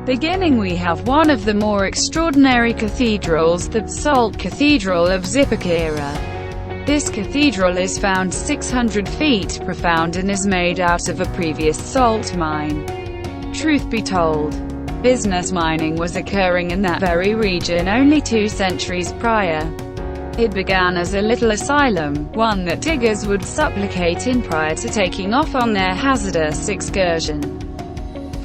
Beginning, we have one of the more extraordinary cathedrals, the Salt Cathedral of Zipaquirá. This cathedral is found 600 feet profound and is made out of a previous salt mine. Truth be told, business mining was occurring in that very region only 2 centuries prior. It began as a little asylum, one that diggers would supplicate in prior to taking off on their hazardous excursion.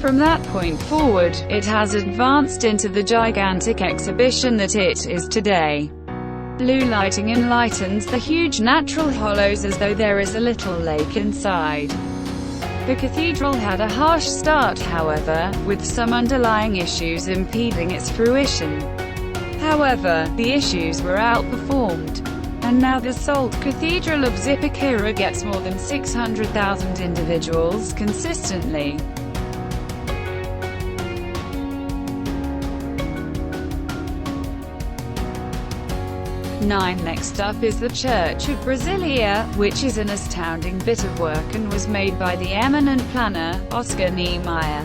From that point forward, it has advanced into the gigantic exhibition that it is today. Blue lighting enlightens the huge natural hollows as though there is a little lake inside. The cathedral had a harsh start, however, with some underlying issues impeding its fruition. However, the issues were outperformed, and now the Salt Cathedral of Zipaquirá gets more than 600,000 individuals consistently. Next up is the Church of Brasilia, which is an astounding bit of work and was made by the eminent planner, Oscar Niemeyer.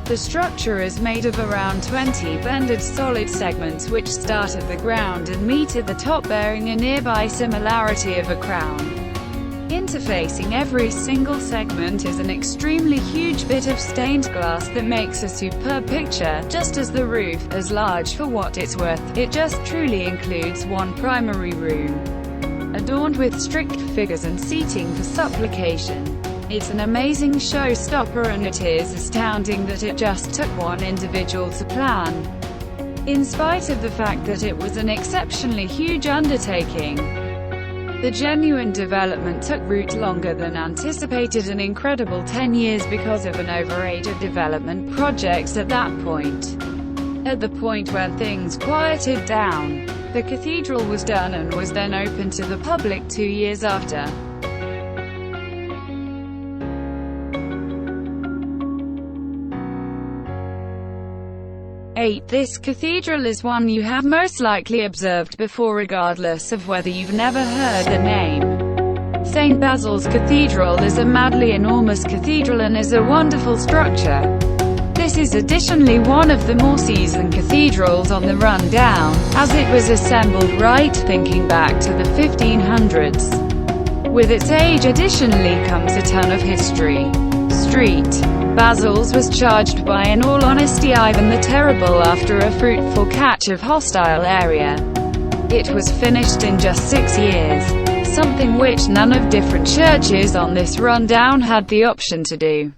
The structure is made of around 20 bended solid segments which start at the ground and meet at the top, bearing a nearby similarity of a crown. Interfacing every single segment is an extremely huge bit of stained glass that makes a superb picture, just as the roof, as large for what it's worth, it just truly includes one primary room, adorned with strict figures and seating for supplication. It's an amazing showstopper, and it is astounding that it just took one individual to plan. In spite of the fact that it was an exceptionally huge undertaking, the genuine development took root longer than anticipated, an incredible 10 years because of an overage of development projects at that point. At the point where things quieted down, the cathedral was done and was then opened to the public 2 years after. This cathedral is one you have most likely observed before, regardless of whether you've never heard the name. St. Basil's Cathedral is a madly enormous cathedral and is a wonderful structure. This is additionally one of the more seasoned cathedrals on the rundown, as it was assembled right thinking back to the 1500s. With its age additionally comes a ton of history. Basil's was charged by, in all honesty, Ivan the Terrible after a fruitful catch of hostile area. It was finished in just 6 years, something which none of different churches on this rundown had the option to do.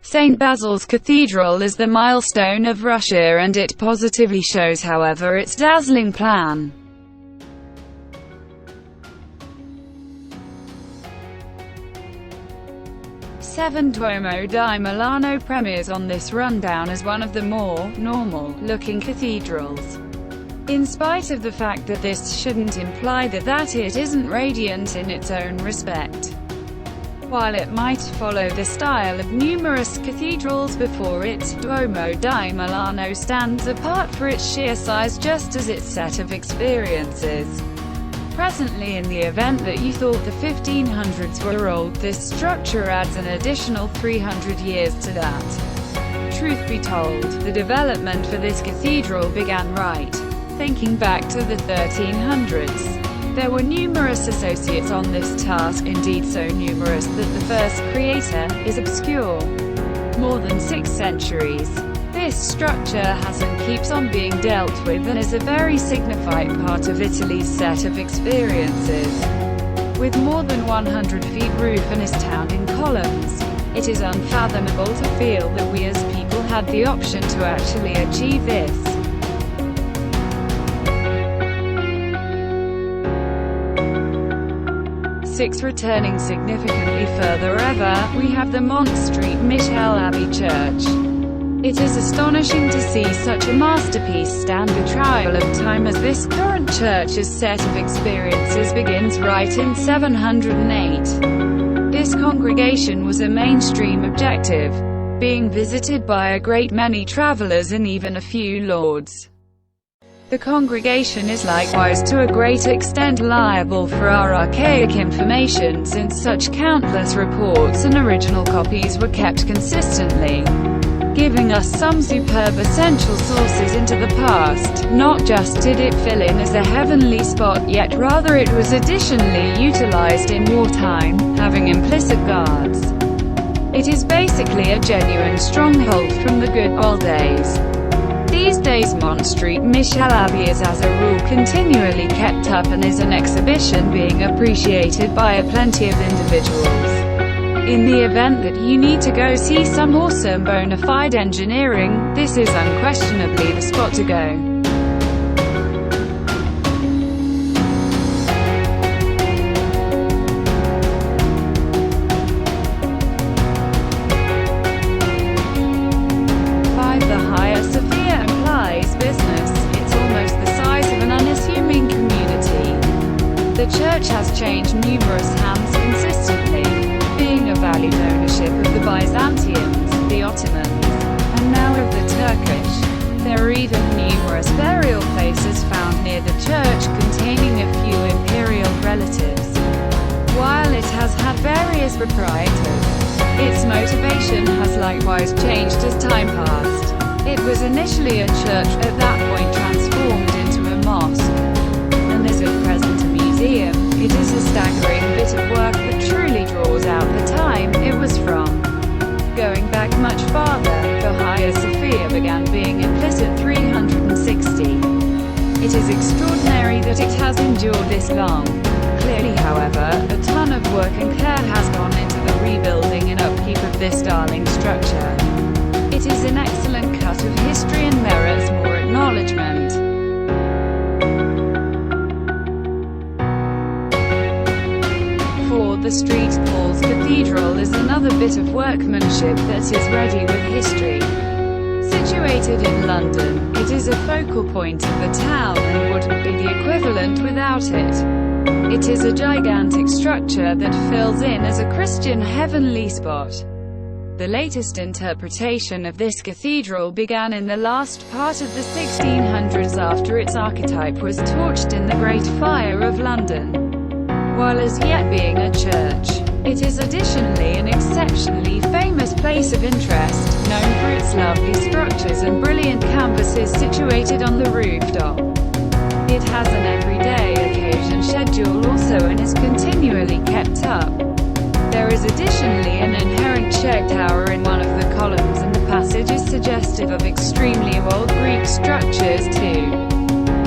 St. Basil's Cathedral is the milestone of Russia, and it positively shows, however, its dazzling plan. Duomo di Milano premieres on this rundown as one of the more normal-looking cathedrals. In spite of the fact that this shouldn't imply that it isn't radiant in its own respect. While it might follow the style of numerous cathedrals before it, Duomo di Milano stands apart for its sheer size, just as its set of experiences. Presently, in the event that you thought the 1500s were old, this structure adds an additional 300 years to that. Truth be told, the development for this cathedral began right thinking back to the 1300s. There were numerous associates on this task, indeed so numerous that the first creator is obscure. More than 6 centuries. This structure has and keeps on being dealt with and is a very significant part of Italy's set of experiences. With more than 100 feet roof and astounding columns, it is unfathomable to feel that we as people had the option to actually achieve this. Returning significantly further ever, we have the Mont Street Michel Abbey Church. It is astonishing to see such a masterpiece stand the trial of time, as this current church's set of experiences begins right in 708. This congregation was a mainstream objective, being visited by a great many travelers and even a few lords. The congregation is likewise to a great extent liable for our archaic information, since such countless reports and original copies were kept consistently, giving us some superb essential sources into the past. Not just did it fill in as a heavenly spot, yet rather it was additionally utilized in wartime, having implicit guards. It is basically a genuine stronghold from the good old days. These days Mont Street Michel Abbey is as a rule continually kept up and is an exhibition being appreciated by a plenty of individuals. In the event that you need to go see some awesome bona fide engineering, this is unquestionably the spot to go. The church has changed numerous hands consistently, being a valued ownership of the Byzantians, the Ottomans, and now of the Turkish. There are even numerous burial places found near the church containing a few imperial relatives. While it has had various proprietors, its motivation has likewise changed as time passed. It was initially a church, at that point transformed into a mosque, and is at present a museum. It is a staggering bit of work that truly draws out the time it was from. Going back much farther, the Hagia Sophia began being implicit 360. It is extraordinary that it has endured this long. Clearly, however, a ton of work and care has gone into the rebuilding and upkeep of this darling structure. It is an excellent cut of history and merits more acknowledgement. The St. Paul's Cathedral is another bit of workmanship that is ready with history. Situated in London, it is a focal point of the town and wouldn't be the equivalent without it. It is a gigantic structure that fills in as a Christian heavenly spot. The latest interpretation of this cathedral began in the last part of the 1600s after its archetype was torched in the Great Fire of London. While as yet being a church, it is additionally an exceptionally famous place of interest, known for its lovely structures and brilliant campuses situated on the rooftop. It has an everyday occasion schedule also and is continually kept up. There is additionally an inherent check tower in one of the columns, and the passage is suggestive of extremely old Greek structures too.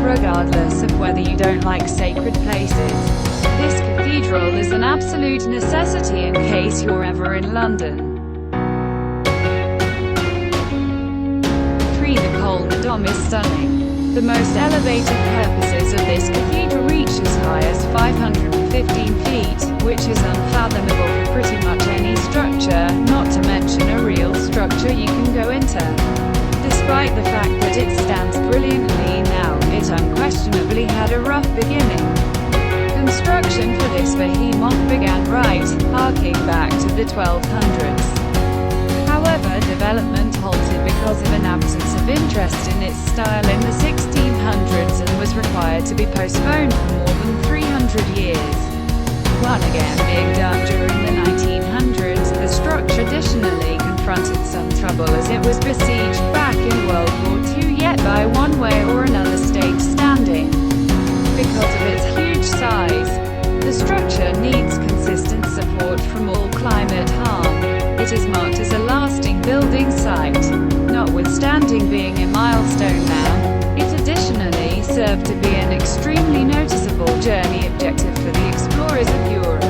Regardless of whether you don't like sacred places, this cathedral is an absolute necessity in case you're ever in London. 3. The Col-de-Dom is stunning. The most elevated purposes of this cathedral reach as high as 515 feet, which is unfathomable for pretty much any structure, not to mention a real structure you can go into. Despite the fact that it stands brilliantly now, it unquestionably had a rough beginning. Construction for this behemoth began harking back to the 1200s. However, development halted because of an absence of interest in its style in the 1600s and was required to be postponed for more than 300 years. One again being done during the 1900s, the structure additionally confronted some trouble as it was besieged back in World War II, yet by one way or another stayed standing. Because of its huge size, the structure needs consistent support from all climate harm. It is marked as a lasting building site. Notwithstanding being a milestone now, it additionally served to be an extremely noticeable journey objective for the explorers of Europe.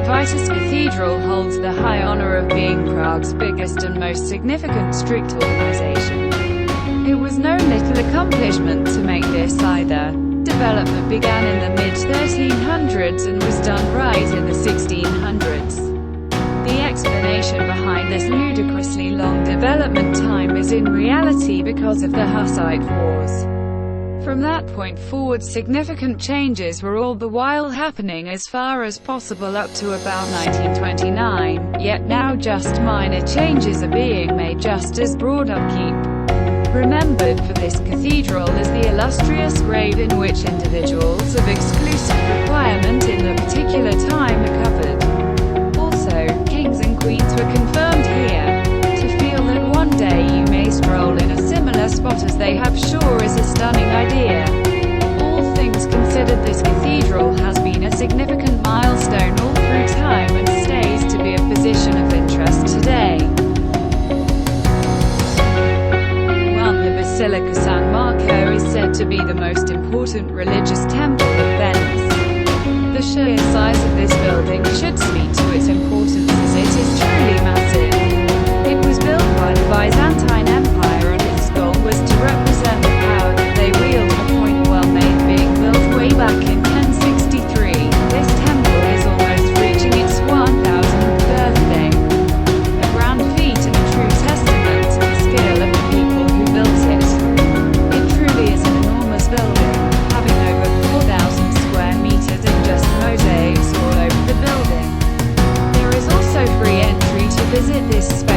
Vitus Cathedral holds the high honor of being Prague's biggest and most significant strict organization. It was no little accomplishment to make this either. Development began in the mid-1300s and was done right in the 1600s. The explanation behind this ludicrously long development time is in reality because of the Hussite Wars. From that point forward, significant changes were all the while happening as far as possible up to about 1929, yet now just minor changes are being made just as broad upkeep. Remembered for this cathedral is the illustrious grave in which individuals of exclusive requirement in the particular time are covered. Also, kings and queens were confirmed here. To feel that one day you may stroll in a similar spot as they have sure is a stunning idea. All things considered, this cathedral has been a significant milestone all through time and stays to be a position of interest today. The Basilica San Marco is said to be the most important religious temple of Venice. The sheer size of this building should speak to its importance, as it is truly massive. It was built by the Byzantine Empire, and its goal was to represent the power that they wield. A point well made, being built way back in 1063. This temple is almost reaching its 1000th birthday. A grand feat and a true testament to the skill of the people who built it. It truly is an enormous building, having over 4,000 square meters and just mosaics all over the building. There is also free entry to visit this space.